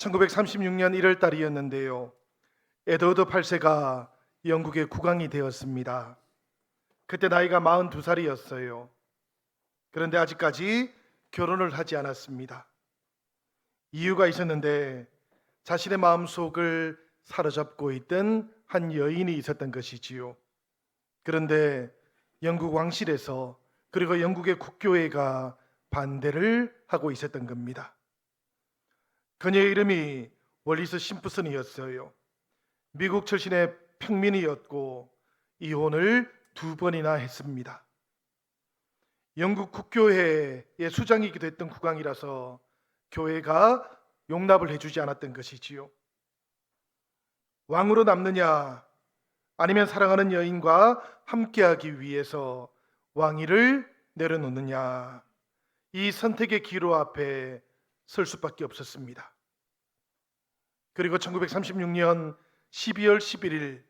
1936년 1월 달이었는데요. 에드워드 8세가 영국의 국왕이 되었습니다. 그때 나이가 42살이었어요. 그런데 아직까지 결혼을 하지 않았습니다. 이유가 있었는데 자신의 마음속을 사로잡고 있던 한 여인이 있었던 것이지요. 그런데 영국 왕실에서 그리고 영국의 국교회가 반대를 하고 있었던 겁니다. 그녀의 이름이 월리스 심프슨이었어요. 미국 출신의 평민이었고 이혼을 2번이나 했습니다. 영국 국교회의 수장이기도 했던 국왕이라서 교회가 용납을 해주지 않았던 것이지요. 왕으로 남느냐 아니면 사랑하는 여인과 함께하기 위해서 왕위를 내려놓느냐, 이 선택의 기로 앞에 설 수밖에 없었습니다. 그리고 1936년 12월 11일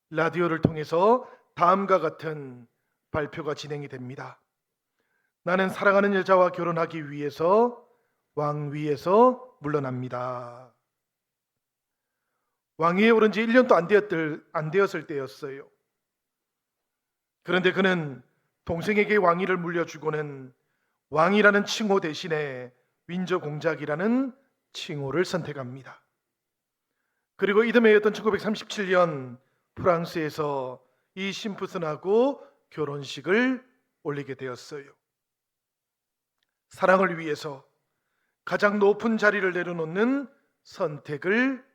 라디오를 통해서 다음과 같은 발표가 진행이 됩니다. 나는 사랑하는 여자와 결혼하기 위해서 왕위에서 물러납니다. 왕위에 오른 지 1년도 안 되었을 때였어요. 그런데 그는 동생에게 왕위를 물려주고는 왕이라는 칭호 대신에 윈저 공작이라는 칭호를 선택합니다. 그리고 이듬해였던 1937년 프랑스에서 이 심프슨하고 결혼식을 올리게 되었어요. 사랑을 위해서 가장 높은 자리를 내려놓는 선택을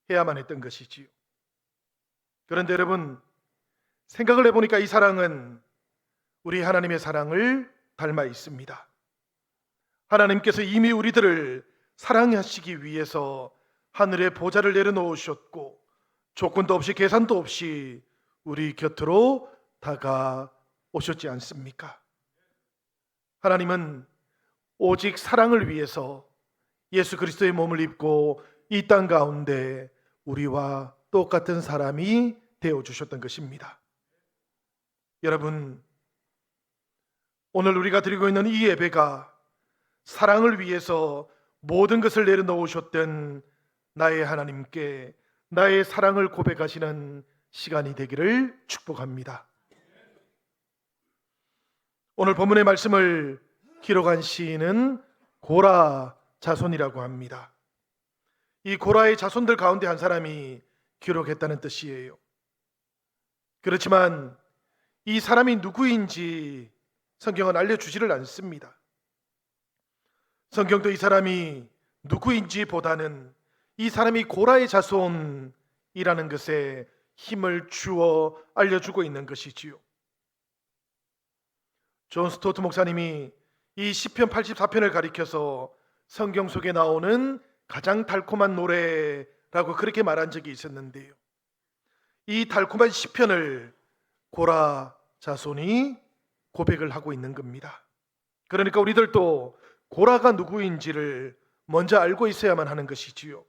해야만 했던 것이지요. 그런데 여러분, 생각을 해보니까 이 사랑은 우리 하나님의 사랑을 닮아 있습니다. 하나님께서 이미 우리들을 사랑하시기 위해서 하늘의 보좌를 내려놓으셨고 조건도 없이 계산도 없이 우리 곁으로 다가오셨지 않습니까? 하나님은 오직 사랑을 위해서 예수 그리스도의 몸을 입고 이 땅 가운데 우리와 똑같은 사람이 되어주셨던 것입니다. 여러분, 오늘 우리가 드리고 있는 이 예배가 사랑을 위해서 모든 것을 내려놓으셨던 나의 하나님께 나의 사랑을 고백하시는 시간이 되기를 축복합니다. 오늘 본문의 말씀을 기록한 시인은 고라 자손이라고 합니다. 이 고라의 자손들 가운데 한 사람이 기록했다는 뜻이에요. 그렇지만 이 사람이 누구인지 성경은 알려주지를 않습니다. 성경도 이 사람이 누구인지 보다는 이 사람이 고라의 자손이라는 것에 힘을 주어 알려주고 있는 것이지요. 존 스토트 목사님이 이 시편 84편을 가리켜서 성경 속에 나오는 가장 달콤한 노래라고 그렇게 말한 적이 있었는데요. 이 달콤한 시편을 고라 자손이 고백을 하고 있는 겁니다. 그러니까 우리들도 고라가 누구인지를 먼저 알고 있어야만 하는 것이지요.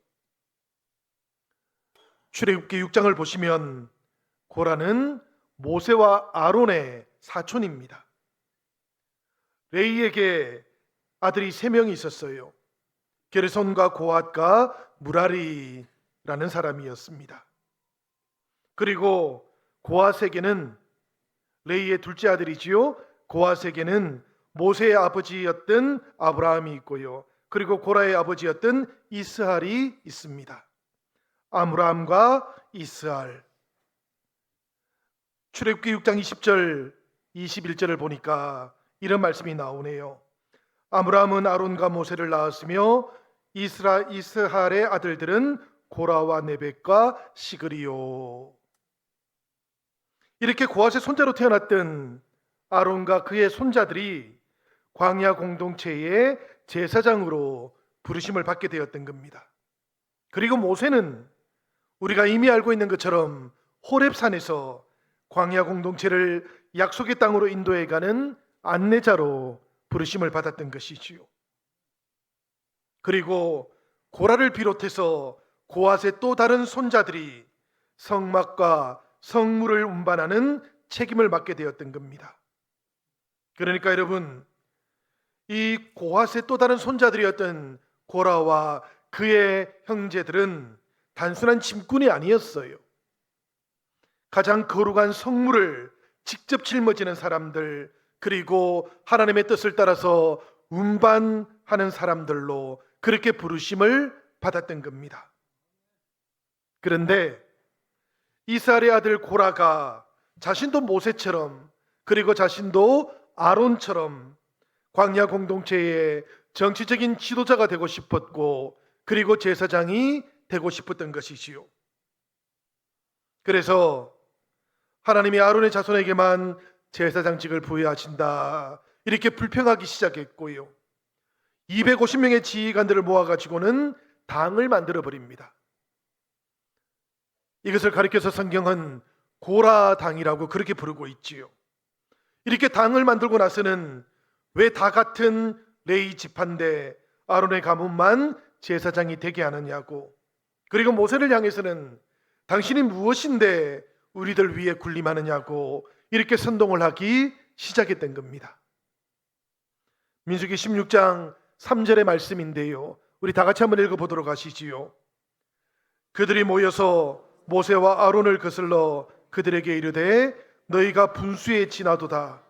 출애굽기 6장을 보시면 고라는 모세와 아론의 사촌입니다. 레이에게 아들이 3명이 있었어요. 게르손과 고핫과 무라리라는 사람이었습니다. 그리고 고핫에게는 레이의 둘째 아들이지요. 고핫에게는 모세의 아버지였던 아브라함이 있고요. 그리고 고라의 아버지였던 이스할이 있습니다. 아므람과 이스할. 출애굽기 6장 20절 21절을 보니까 이런 말씀이 나오네요. 아므람은 아론과 모세를 낳았으며 이스할의 아들들은 고라와 네벡과 시그리요. 이렇게 고핫의 손자로 태어났던 아론과 그의 손자들이 광야 공동체의 제사장으로 부르심을 받게 되었던 겁니다. 그리고 모세는 우리가 이미 알고 있는 것처럼 호렙산에서 광야 공동체를 약속의 땅으로 인도해 가는 안내자로 부르심을 받았던 것이지요. 그리고 고라를 비롯해서 고핫의 또 다른 손자들이 성막과 성물을 운반하는 책임을 맡게 되었던 겁니다. 그러니까 여러분, 이 고핫의 또 다른 손자들이었던 고라와 그의 형제들은 단순한 짐꾼이 아니었어요. 가장 거룩한 성물을 직접 짊어지는 사람들, 그리고 하나님의 뜻을 따라서 운반하는 사람들로 그렇게 부르심을 받았던 겁니다. 그런데 이스라엘의 아들 고라가 자신도 모세처럼, 그리고 자신도 아론처럼 광야 공동체의 정치적인 지도자가 되고 싶었고, 그리고 제사장이 되고 싶었던 것이지요. 그래서 하나님이 아론의 자손에게만 제사장직을 부여하신다, 이렇게 불평하기 시작했고요. 250명의 지휘관들을 모아가지고는 당을 만들어 버립니다. 이것을 가리켜서 성경은 고라당이라고 그렇게 부르고 있지요. 이렇게 당을 만들고 나서는 왜 다 같은 레위 지파인데 아론의 가문만 제사장이 되게 하느냐고, 그리고 모세를 향해서는 당신이 무엇인데 우리들 위에 군림하느냐고 이렇게 선동을 하기 시작했던 겁니다. 민수기 16장 3절의 말씀인데요, 우리 다 같이 한번 읽어보도록 하시지요. 그들이 모여서 모세와 아론을 거슬러 그들에게 이르되 너희가 분수에 지나도다.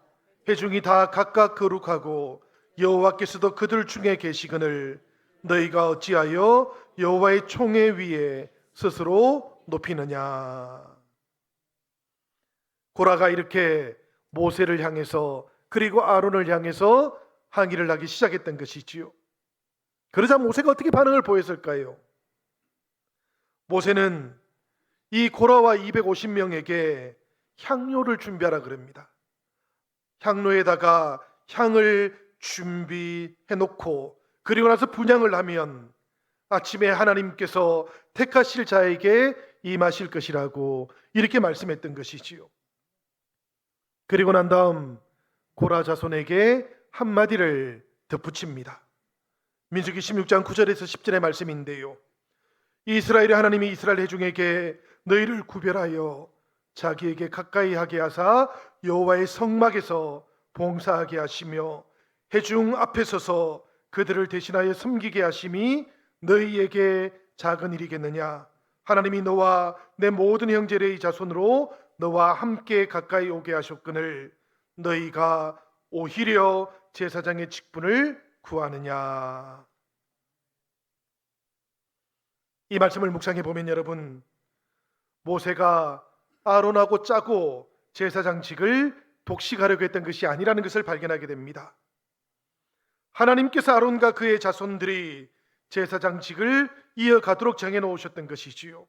회중이 다 각각 거룩하고 여호와께서도 그들 중에 계시거늘 너희가 어찌하여 여호와의 총회 위에 스스로 높이느냐. 고라가 이렇게 모세를 향해서, 그리고 아론을 향해서 항의를 하기 시작했던 것이지요. 그러자 모세가 어떻게 반응을 보였을까요? 모세는 이 고라와 250명에게 향료를 준비하라 그럽니다. 향로에다가 향을 준비해 놓고, 그리고 나서 분향을 하면 아침에 하나님께서 택하실 자에게 임하실 것이라고 이렇게 말씀했던 것이지요. 그리고 난 다음 고라 자손에게 한마디를 덧붙입니다. 민수기 16장 9절에서 10절의 말씀인데요, 이스라엘의 하나님이 이스라엘 회중에게 너희를 구별하여 자기에게 가까이 하게 하사 여호와의 성막에서 봉사하게 하시며 회중 앞에 서서 그들을 대신하여 섬기게 하심이 너희에게 작은 일이겠느냐. 하나님이 너와 내 모든 형제의 자손으로 너와 함께 가까이 오게 하셨거늘 너희가 오히려 제사장의 직분을 구하느냐. 이 말씀을 묵상해 보면 여러분, 모세가 아론하고 짜고 제사장직을 독식하려고 했던 것이 아니라는 것을 발견하게 됩니다. 하나님께서 아론과 그의 자손들이 제사장직을 이어가도록 정해놓으셨던 것이지요.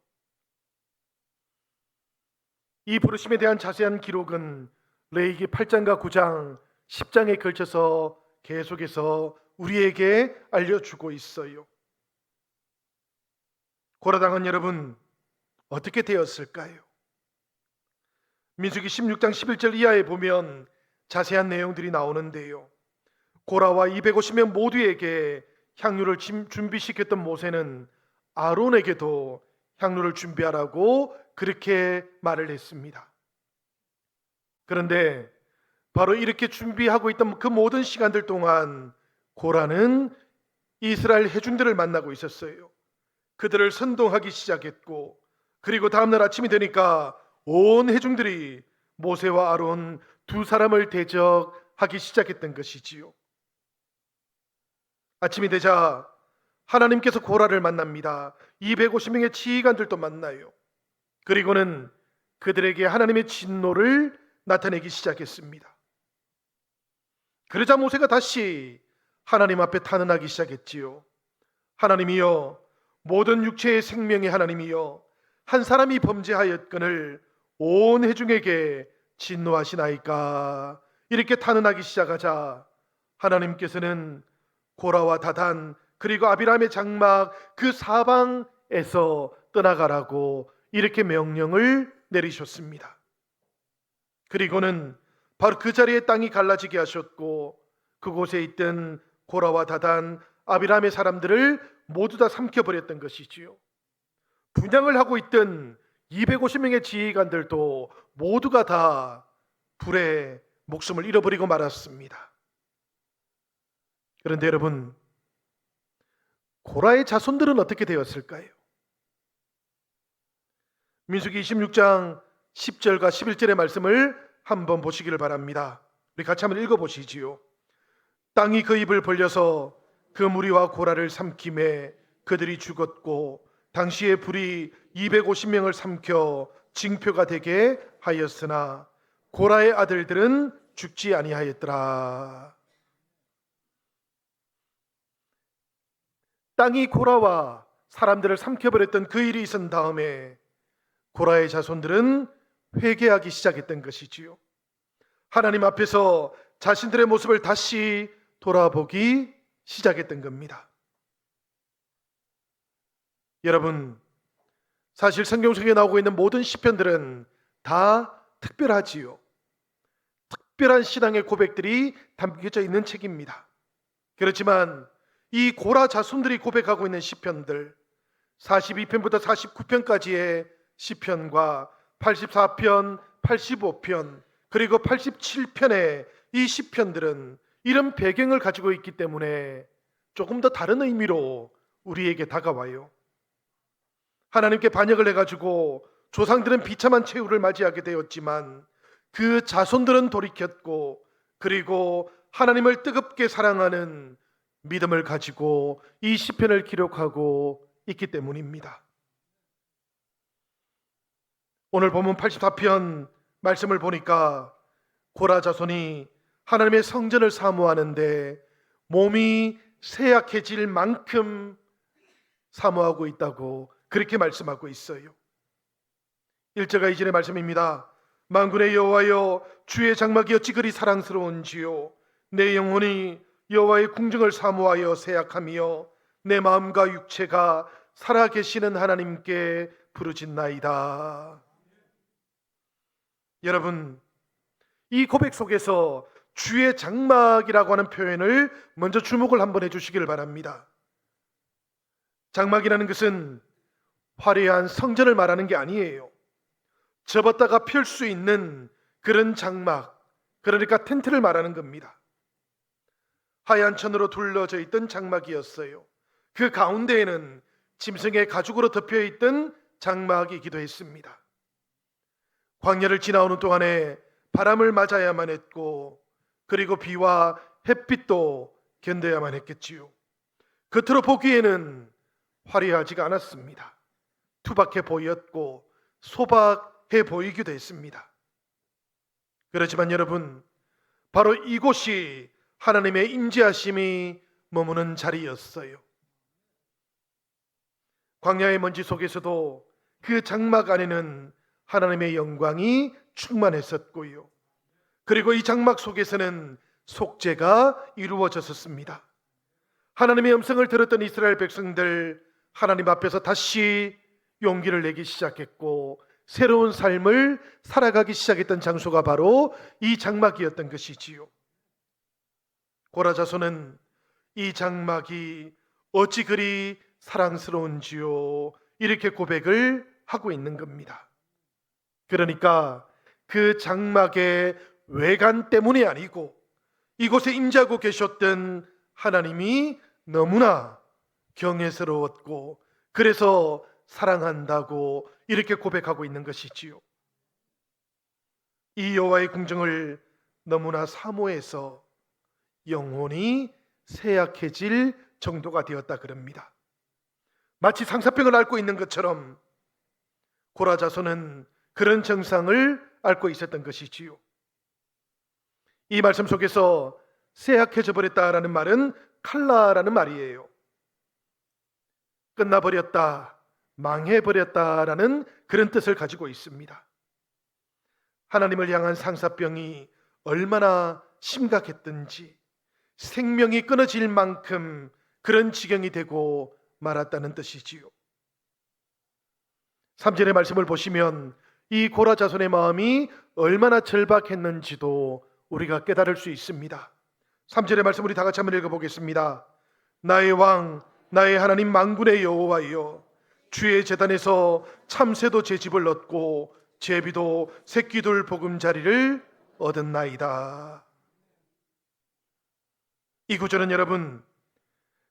이 부르심에 대한 자세한 기록은 레위기 8장과 9장, 10장에 걸쳐서 계속해서 우리에게 알려주고 있어요. 고라당은 여러분 어떻게 되었을까요? 민수기 16장 11절 이하에 보면 자세한 내용들이 나오는데요, 고라와 250명 모두에게 향료를 준비시켰던 모세는 아론에게도 향료를 준비하라고 그렇게 말을 했습니다. 그런데 바로 이렇게 준비하고 있던 그 모든 시간들 동안 고라는 이스라엘 회중들을 만나고 있었어요. 그들을 선동하기 시작했고, 그리고 다음날 아침이 되니까 온 회중들이 모세와 아론 두 사람을 대적하기 시작했던 것이지요. 아침이 되자 하나님께서 고라를 만납니다. 250명의 지휘관들도 만나요. 그리고는 그들에게 하나님의 진노를 나타내기 시작했습니다. 그러자 모세가 다시 하나님 앞에 탄원하기 시작했지요. 하나님이여, 모든 육체의 생명의 하나님이여, 한 사람이 범죄하였거늘 온 회중에게 진노하시나이까. 이렇게 탄원하기 시작하자 하나님께서는 고라와 다단 그리고 아비람의 장막 그 사방에서 떠나가라고 이렇게 명령을 내리셨습니다. 그리고는 바로 그 자리에 땅이 갈라지게 하셨고, 그곳에 있던 고라와 다단, 아비람의 사람들을 모두 다 삼켜버렸던 것이지요. 분향을 하고 있던 250명의 지휘관들도 모두가 다 불에 목숨을 잃어버리고 말았습니다. 그런데 여러분, 고라의 자손들은 어떻게 되었을까요? 민수기 26장 10절과 11절의 말씀을 한번 보시기를 바랍니다. 우리 같이 한번 읽어보시지요. 땅이 그 입을 벌려서 그 무리와 고라를 삼킴에 그들이 죽었고 당시에 불이 250명을 삼켜 징표가 되게 하였으나 고라의 아들들은 죽지 아니하였더라. 땅이 고라와 사람들을 삼켜버렸던 그 일이 있은 다음에 고라의 자손들은 회개하기 시작했던 것이지요. 하나님 앞에서 자신들의 모습을 다시 돌아보기 시작했던 겁니다. 여러분, 사실 성경 속에 나오고 있는 모든 시편들은 다 특별하지요. 특별한 신앙의 고백들이 담겨져 있는 책입니다. 그렇지만 이 고라 자손들이 고백하고 있는 시편들 42편부터 49편까지의 시편과 84편, 85편 그리고 87편의 이 시편들은 이런 배경을 가지고 있기 때문에 조금 더 다른 의미로 우리에게 다가와요. 하나님께 반역을 해가지고 조상들은 비참한 최후를 맞이하게 되었지만 그 자손들은 돌이켰고 그리고 하나님을 뜨겁게 사랑하는 믿음을 가지고 이 시편을 기록하고 있기 때문입니다. 오늘 본문 84편 말씀을 보니까 고라 자손이 하나님의 성전을 사모하는데 몸이 쇠약해질 만큼 사모하고 있다고 그렇게 말씀하고 있어요. 1절과 2절의 말씀입니다. 만군의 여호와여, 주의 장막이 어찌 그리 사랑스러운지요. 내 영혼이 여호와의 궁정을 사모하여 쇠약하며 내 마음과 육체가 살아계시는 하나님께 부르짖나이다. 여러분, 이 고백 속에서 주의 장막이라고 하는 표현을 먼저 주목을 한번 해주시기를 바랍니다. 장막이라는 것은 화려한 성전을 말하는 게 아니에요. 접었다가 펼 수 있는 그런 장막, 그러니까 텐트를 말하는 겁니다. 하얀 천으로 둘러져 있던 장막이었어요. 그 가운데에는 짐승의 가죽으로 덮여 있던 장막이기도 했습니다. 광야를 지나오는 동안에 바람을 맞아야만 했고 그리고 비와 햇빛도 견뎌야만 했겠지요. 겉으로 보기에는 화려하지가 않았습니다. 투박해 보였고 소박해 보이기도 했습니다. 그렇지만 여러분, 바로 이곳이 하나님의 임재하심이 머무는 자리였어요. 광야의 먼지 속에서도 그 장막 안에는 하나님의 영광이 충만했었고요. 그리고 이 장막 속에서는 속죄가 이루어졌었습니다. 하나님의 음성을 들었던 이스라엘 백성들, 하나님 앞에서 다시 용기를 내기 시작했고 새로운 삶을 살아가기 시작했던 장소가 바로 이 장막이었던 것이지요. 고라 자손은 이 장막이 어찌 그리 사랑스러운지요, 이렇게 고백을 하고 있는 겁니다. 그러니까 그 장막의 외관 때문이 아니고 이곳에 임재하고 계셨던 하나님이 너무나 경외스러웠고 그래서 사랑한다고 이렇게 고백하고 있는 것이지요. 이 여호와의 궁정을 너무나 사모해서 영혼이 쇠약해질 정도가 되었다 그럽니다. 마치 상사병을 앓고 있는 것처럼 고라 자손은 그런 증상을 앓고 있었던 것이지요. 이 말씀 속에서 쇠약해져 버렸다라는 말은 칼라라는 말이에요. 끝나버렸다, 망해버렸다라는 그런 뜻을 가지고 있습니다. 하나님을 향한 상사병이 얼마나 심각했든지 생명이 끊어질 만큼 그런 지경이 되고 말았다는 뜻이지요. 3절의 말씀을 보시면 이 고라 자손의 마음이 얼마나 절박했는지도 우리가 깨달을 수 있습니다. 3절의 말씀 우리 다 같이 한번 읽어보겠습니다. 나의 왕, 나의 하나님 만군의 여호와여, 주의 제단에서 참새도 제 집을 얻고 제비도 새끼둘 보금자리를 얻었나이다. 이 구절은 여러분,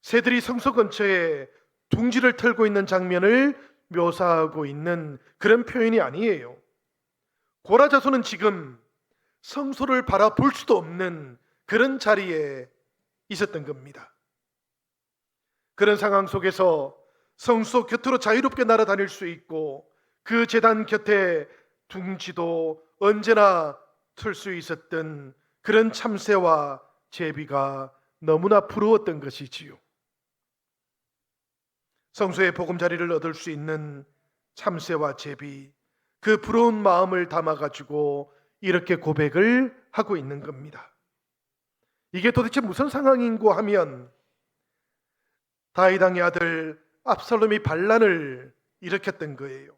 새들이 성소 근처에 둥지를 털고 있는 장면을 묘사하고 있는 그런 표현이 아니에요. 고라 자손은 지금 성소를 바라볼 수도 없는 그런 자리에 있었던 겁니다. 그런 상황 속에서 성소 곁으로 자유롭게 날아다닐 수 있고 그 제단 곁에 둥지도 언제나 틀 수 있었던 그런 참새와 제비가 너무나 부러웠던 것이지요. 성소의 보금자리를 얻을 수 있는 참새와 제비, 그 부러운 마음을 담아가지고 이렇게 고백을 하고 있는 겁니다. 이게 도대체 무슨 상황인고 하면 다윗 왕의 아들 압살롬이 반란을 일으켰던 거예요.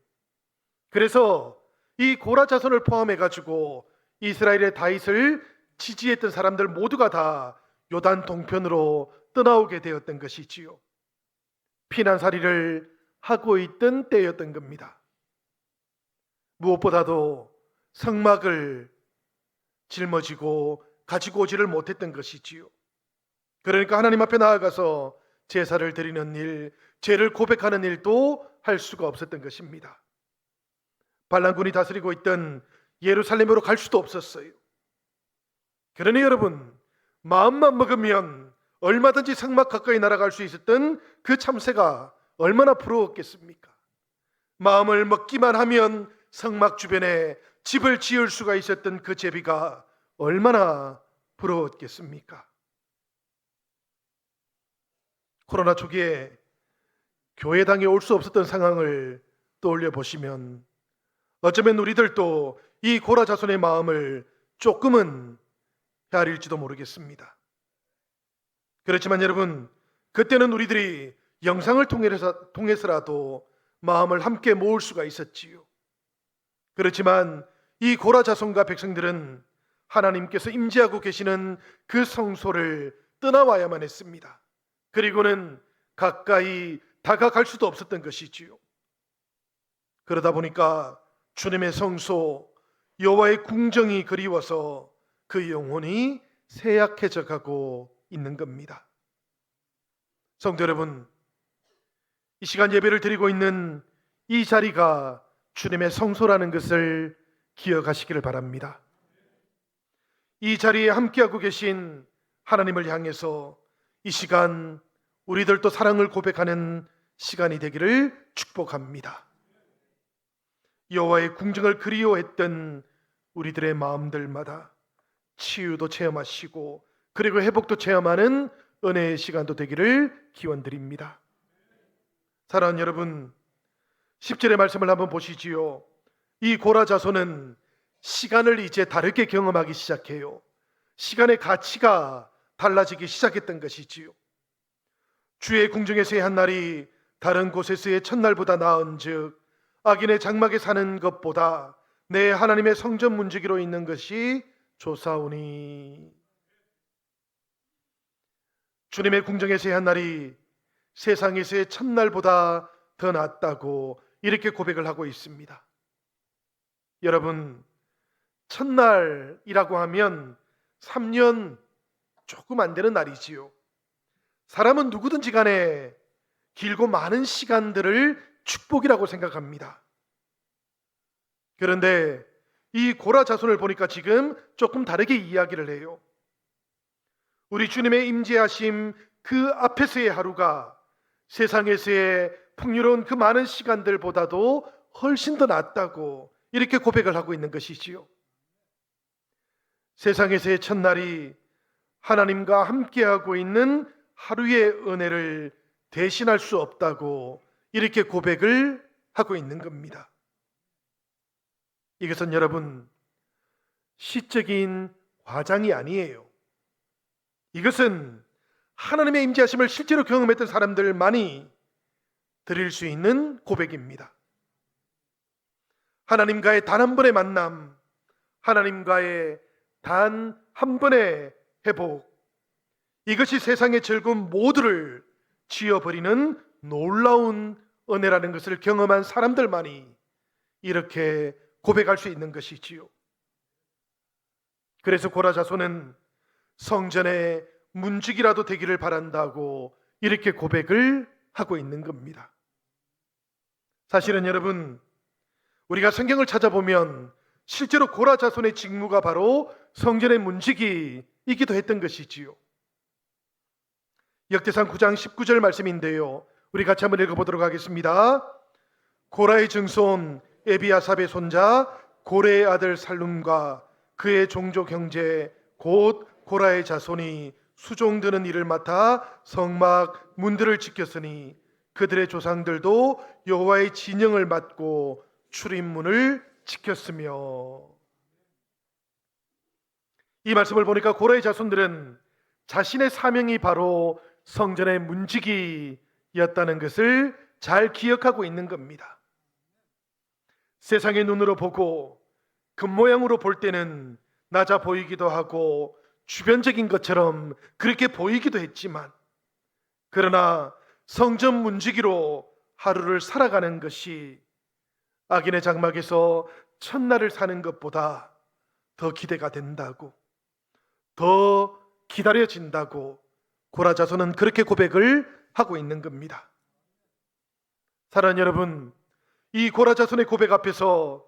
그래서 이 고라 자손을 포함해 가지고 이스라엘의 다윗을 지지했던 사람들 모두가 다 요단 동편으로 떠나오게 되었던 것이지요. 피난살이를 하고 있던 때였던 겁니다. 무엇보다도 성막을 짊어지고 가지고 오지를 못했던 것이지요. 그러니까 하나님 앞에 나아가서 제사를 드리는 일, 죄를 고백하는 일도 할 수가 없었던 것입니다. 반란군이 다스리고 있던 예루살렘으로 갈 수도 없었어요. 그러니 여러분, 마음만 먹으면 얼마든지 성막 가까이 날아갈 수 있었던 그 참새가 얼마나 부러웠겠습니까? 마음을 먹기만 하면 성막 주변에 집을 지을 수가 있었던 그 제비가 얼마나 부러웠겠습니까? 코로나 초기에 교회당에 올 수 없었던 상황을 떠올려 보시면 어쩌면 우리들도 이 고라 자손의 마음을 조금은 헤아릴지도 모르겠습니다. 그렇지만 여러분, 그때는 우리들이 영상을 통해서라도 마음을 함께 모을 수가 있었지요. 그렇지만 이 고라 자손과 백성들은 하나님께서 임재하고 계시는 그 성소를 떠나와야만 했습니다. 그리고는 가까이 다가갈 수도 없었던 것이지요. 그러다 보니까 주님의 성소, 여호와의 궁정이 그리워서 그 영혼이 쇠약해져 가고 있는 겁니다. 성도 여러분, 이 시간 예배를 드리고 있는 이 자리가 주님의 성소라는 것을 기억하시기를 바랍니다. 이 자리에 함께하고 계신 하나님을 향해서 이 시간 우리들도 사랑을 고백하는 시간이 되기를 축복합니다. 여호와의 궁정을 그리워했던 우리들의 마음들마다 치유도 체험하시고 그리고 회복도 체험하는 은혜의 시간도 되기를 기원드립니다. 사랑하는 여러분, 10절의 말씀을 한번 보시지요. 이 고라 자손은 시간을 이제 다르게 경험하기 시작해요. 시간의 가치가 달라지기 시작했던 것이지요. 주의 궁정에서의 한 날이 다른 곳에서의 첫날보다 나은즉 악인의 장막에 사는 것보다 내 하나님의 성전 문지기로 있는 것이 좋사오니. 주님의 궁정에서의 한 날이 세상에서의 첫날보다 더 낫다고 이렇게 고백을 하고 있습니다. 여러분, 첫날이라고 하면 3년 조금 안 되는 날이지요. 사람은 누구든지 간에 길고 많은 시간들을 축복이라고 생각합니다. 그런데 이 고라 자손을 보니까 지금 조금 다르게 이야기를 해요. 우리 주님의 임재하심 그 앞에서의 하루가 세상에서의 풍요로운 그 많은 시간들보다도 훨씬 더 낫다고 이렇게 고백을 하고 있는 것이지요. 세상에서의 첫날이 하나님과 함께하고 있는 하루의 은혜를 대신할 수 없다고 이렇게 고백을 하고 있는 겁니다. 이것은 여러분, 시적인 과장이 아니에요. 이것은 하나님의 임재하심을 실제로 경험했던 사람들만이 드릴 수 있는 고백입니다. 하나님과의 단 한 번의 만남, 하나님과의 단 한 번의 회복, 이것이 세상의 즐거움 모두를 지워버리는 놀라운 은혜라는 것을 경험한 사람들만이 이렇게 고백할 수 있는 것이지요. 그래서 고라 자손은 성전의 문지기라도 되기를 바란다고 이렇게 고백을 하고 있는 겁니다. 사실은 여러분, 우리가 성경을 찾아보면 실제로 고라 자손의 직무가 바로 성전의 문지기이기도 했던 것이지요. 역대상 9장 19절 말씀인데요, 우리 같이 한번 읽어보도록 하겠습니다. 고라의 증손 에비아삽의 손자 고레의 아들 살룸과 그의 종족 형제 곧 고라의 자손이 수종드는 일을 맡아 성막 문들을 지켰으니 그들의 조상들도 여호와의 진영을 맡고 출입문을 지켰으며. 이 말씀을 보니까 고라의 자손들은 자신의 사명이 바로 성전의 문지기였다는 것을 잘 기억하고 있는 겁니다. 세상의 눈으로 보고 겉모양으로 볼 때는 낮아 보이기도 하고 주변적인 것처럼 그렇게 보이기도 했지만, 그러나 성전 문지기로 하루를 살아가는 것이 악인의 장막에서 첫날을 사는 것보다 더 기대가 된다고, 더 기다려진다고 고라 자손은 그렇게 고백을 하고 있는 겁니다. 사랑하는 여러분, 이 고라 자손의 고백 앞에서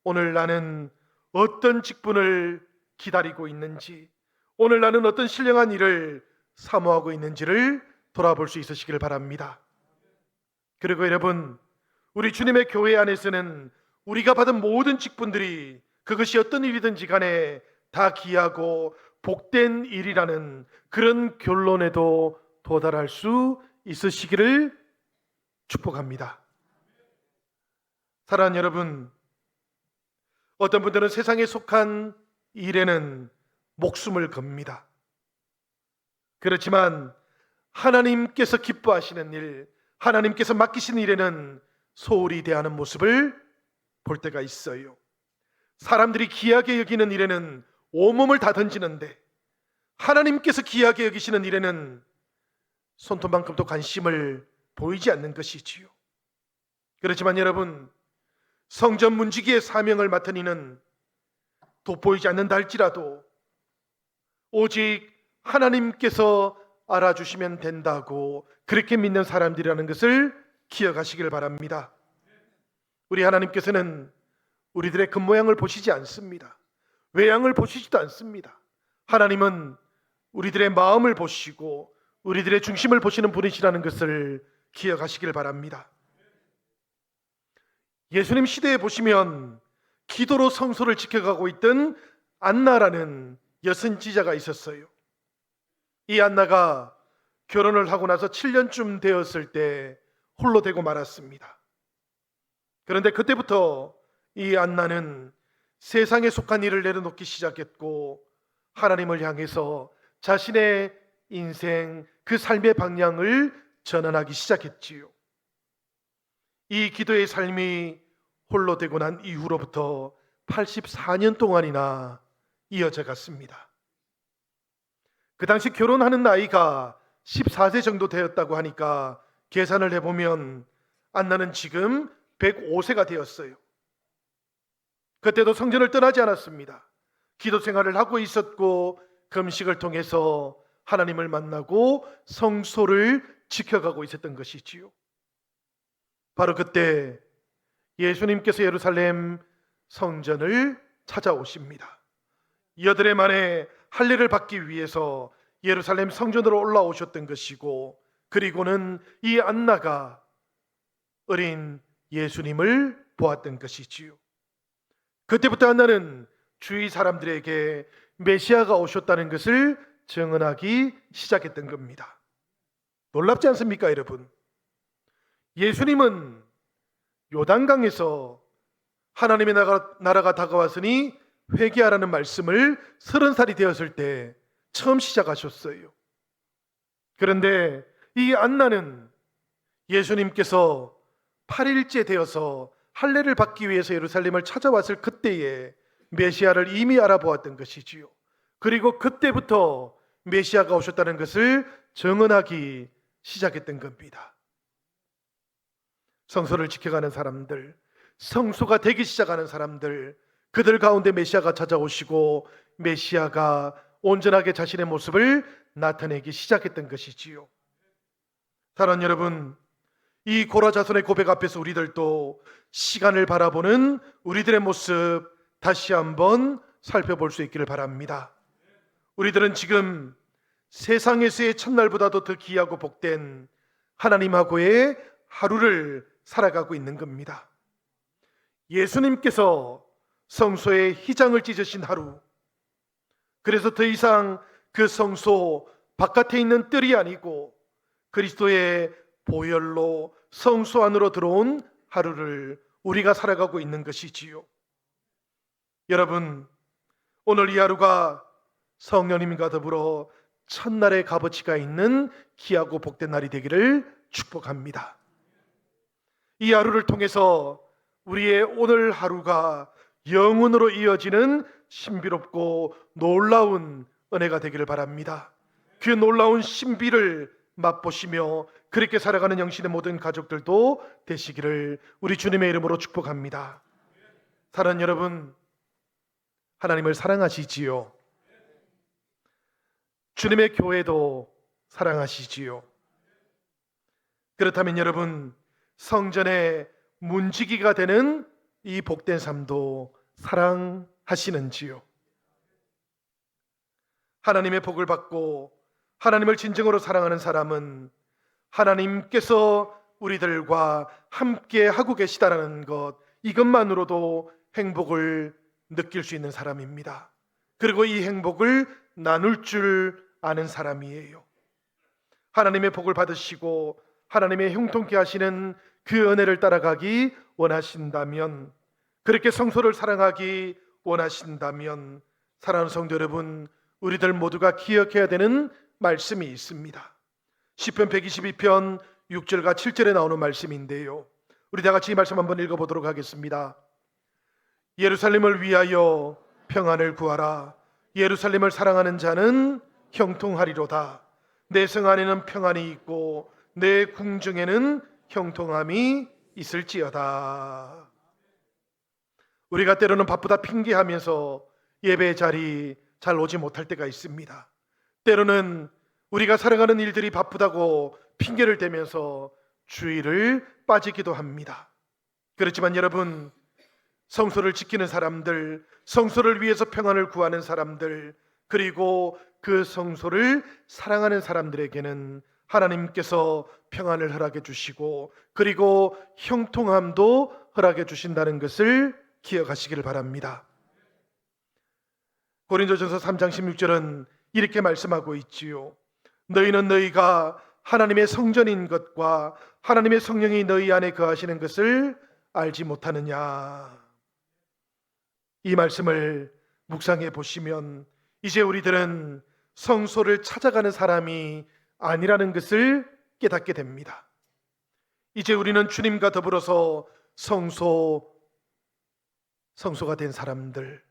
오늘 나는 어떤 직분을 기다리고 있는지, 오늘 나는 어떤 신령한 일을 사모하고 있는지를 돌아볼 수 있으시길 바랍니다. 그리고 여러분, 우리 주님의 교회 안에서는 우리가 받은 모든 직분들이 그것이 어떤 일이든지 간에 다 귀하고 복된 일이라는 그런 결론에도 도달할 수 있으시기를 축복합니다. 사랑하는 여러분, 어떤 분들은 세상에 속한 일에는 목숨을 겁니다. 그렇지만 하나님께서 기뻐하시는 일, 하나님께서 맡기신 일에는 소홀히 대하는 모습을 볼 때가 있어요. 사람들이 귀하게 여기는 일에는 온몸을 다 던지는데 하나님께서 귀하게 여기시는 일에는 손톱만큼도 관심을 보이지 않는 것이지요. 그렇지만 여러분, 성전 문지기의 사명을 맡은 이는 돋보이지 않는다 할지라도 오직 하나님께서 알아주시면 된다고 그렇게 믿는 사람들이라는 것을 기억하시길 바랍니다. 우리 하나님께서는 우리들의 겉모양을 보시지 않습니다. 외양을 보시지도 않습니다. 하나님은 우리들의 마음을 보시고 우리들의 중심을 보시는 분이시라는 것을 기억하시길 바랍니다. 예수님 시대에 보시면 기도로 성소를 지켜가고 있던 안나라는 여선지자가 있었어요. 이 안나가 결혼을 하고 나서 7년쯤 되었을 때 홀로 되고 말았습니다. 그런데 그때부터 이 안나는 세상에 속한 일을 내려놓기 시작했고 하나님을 향해서 자신의 인생, 그 삶의 방향을 전환하기 시작했지요. 이 기도의 삶이 홀로 되고 난 이후로부터 84년 동안이나 이어져 갔습니다. 그 당시 결혼하는 나이가 14세 정도 되었다고 하니까 계산을 해보면 안나는 지금 105세가 되었어요. 그때도 성전을 떠나지 않았습니다. 기도 생활을 하고 있었고 금식을 통해서 하나님을 만나고 성소를 지켜가고 있었던 것이지요. 바로 그때 예수님께서 예루살렘 성전을 찾아오십니다. 여드레 만에 할례를 받기 위해서 예루살렘 성전으로 올라오셨던 것이고, 그리고는 이 안나가 어린 예수님을 보았던 것이지요. 그때부터 안나는 주위 사람들에게 메시아가 오셨다는 것을 증언하기 시작했던 겁니다. 놀랍지 않습니까, 여러분? 예수님은 요단강에서 하나님의 나라가 다가왔으니 회개하라는 말씀을 30살이 되었을 때 처음 시작하셨어요. 그런데 이 안나는 예수님께서 8일째 되어서 할례를 받기 위해서 예루살렘을 찾아왔을 그때에 메시아를 이미 알아보았던 것이지요. 그리고 그때부터 메시아가 오셨다는 것을 증언하기 시작했던 겁니다. 성소를 지켜가는 사람들, 성소가 되기 시작하는 사람들, 그들 가운데 메시아가 찾아오시고 메시아가 온전하게 자신의 모습을 나타내기 시작했던 것이지요. 사랑하는 여러분, 이 고라자손의 고백 앞에서 우리들도 시간을 바라보는 우리들의 모습 다시 한번 살펴볼 수 있기를 바랍니다. 우리들은 지금 세상에서의 첫날보다도 더 귀하고 복된 하나님하고의 하루를 살아가고 있는 겁니다. 예수님께서 성소에 휘장을 찢으신 하루, 그래서 더 이상 그 성소 바깥에 있는 뜰이 아니고 그리스도의 보혈로 성소 안으로 들어온 하루를 우리가 살아가고 있는 것이지요. 여러분, 오늘 이 하루가 성령님과 더불어 첫날의 값어치가 있는 귀하고 복된 날이 되기를 축복합니다. 이 하루를 통해서 우리의 오늘 하루가 영원으로 이어지는 신비롭고 놀라운 은혜가 되기를 바랍니다. 그 놀라운 신비를 맛보시며 그렇게 살아가는 영신의 모든 가족들도 되시기를 우리 주님의 이름으로 축복합니다. 사랑하는 여러분, 하나님을 사랑하시지요? 주님의 교회도 사랑하시지요? 그렇다면 여러분, 성전의 문지기가 되는 이 복된 삶도 사랑하시는지요? 하나님의 복을 받고 하나님을 진정으로 사랑하는 사람은 하나님께서 우리들과 함께 하고 계시다라는 것, 이것만으로도 행복을 느낄 수 있는 사람입니다. 그리고 이 행복을 나눌 줄 아는 사람이에요. 하나님의 복을 받으시고 하나님의 형통케 하시는 그 은혜를 따라가기 원하신다면, 그렇게 성소를 사랑하기 원하신다면, 사랑하는 성도 여러분, 우리들 모두가 기억해야 되는 말씀이 있습니다. 시편 122편 6절과 7절에 나오는 말씀인데요, 우리 다 같이 이 말씀 한번 읽어보도록 하겠습니다. 예루살렘을 위하여 평안을 구하라. 예루살렘을 사랑하는 자는 형통하리로다. 내 성 안에는 평안이 있고 내 궁중에는 형통함이 있을지어다. 우리가 때로는 바쁘다 핑계하면서 예배 자리 잘 오지 못할 때가 있습니다. 때로는 우리가 살아가는 일들이 바쁘다고 핑계를 대면서 주의를 빠지기도 합니다. 그렇지만 여러분, 성소를 지키는 사람들, 성소를 위해서 평안을 구하는 사람들, 그리고 그 성소를 사랑하는 사람들에게는 하나님께서 평안을 허락해 주시고 그리고 형통함도 허락해 주신다는 것을 기억하시기를 바랍니다. 고린도전서 3장 16절은 이렇게 말씀하고 있지요. 너희는 너희가 하나님의 성전인 것과 하나님의 성령이 너희 안에 거하시는 것을 알지 못하느냐. 이 말씀을 묵상해 보시면 이제 우리들은 성소를 찾아가는 사람이 아니라는 것을 깨닫게 됩니다. 이제 우리는 주님과 더불어서 성소가 된 사람들,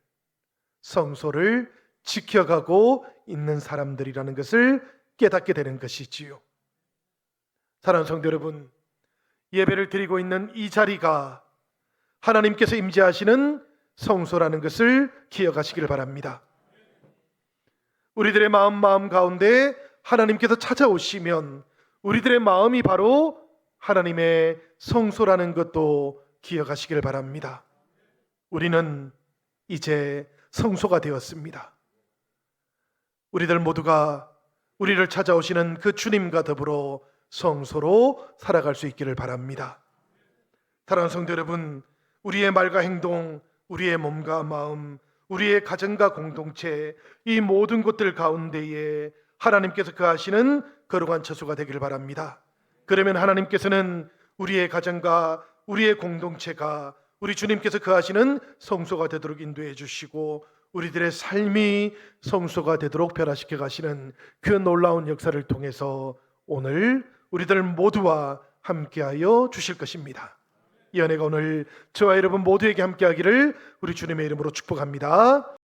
성소를 지켜가고 있는 사람들이라는 것을 깨닫게 되는 것이지요. 사랑하는 성도 여러분, 예배를 드리고 있는 이 자리가 하나님께서 임재하시는 성소라는 것을 기억하시기를 바랍니다. 우리들의 마음 가운데 하나님께서 찾아오시면 우리들의 마음이 바로 하나님의 성소라는 것도 기억하시기를 바랍니다. 우리는 이제 성소가 되었습니다. 우리들 모두가 우리를 찾아오시는 그 주님과 더불어 성소로 살아갈 수 있기를 바랍니다. 사랑하는 성도 여러분, 우리의 말과 행동, 우리의 몸과 마음, 우리의 가정과 공동체, 이 모든 것들 가운데에 하나님께서 거하시는 거룩한 처소가 되기를 바랍니다. 그러면 하나님께서는 우리의 가정과 우리의 공동체가 우리 주님께서 거하시는 성소가 되도록 인도해 주시고 우리들의 삶이 성소가 되도록 변화시켜 가시는 그 놀라운 역사를 통해서 오늘 우리들 모두와 함께하여 주실 것입니다. 이 은혜가 오늘 저와 여러분 모두에게 함께하기를 우리 주님의 이름으로 축복합니다.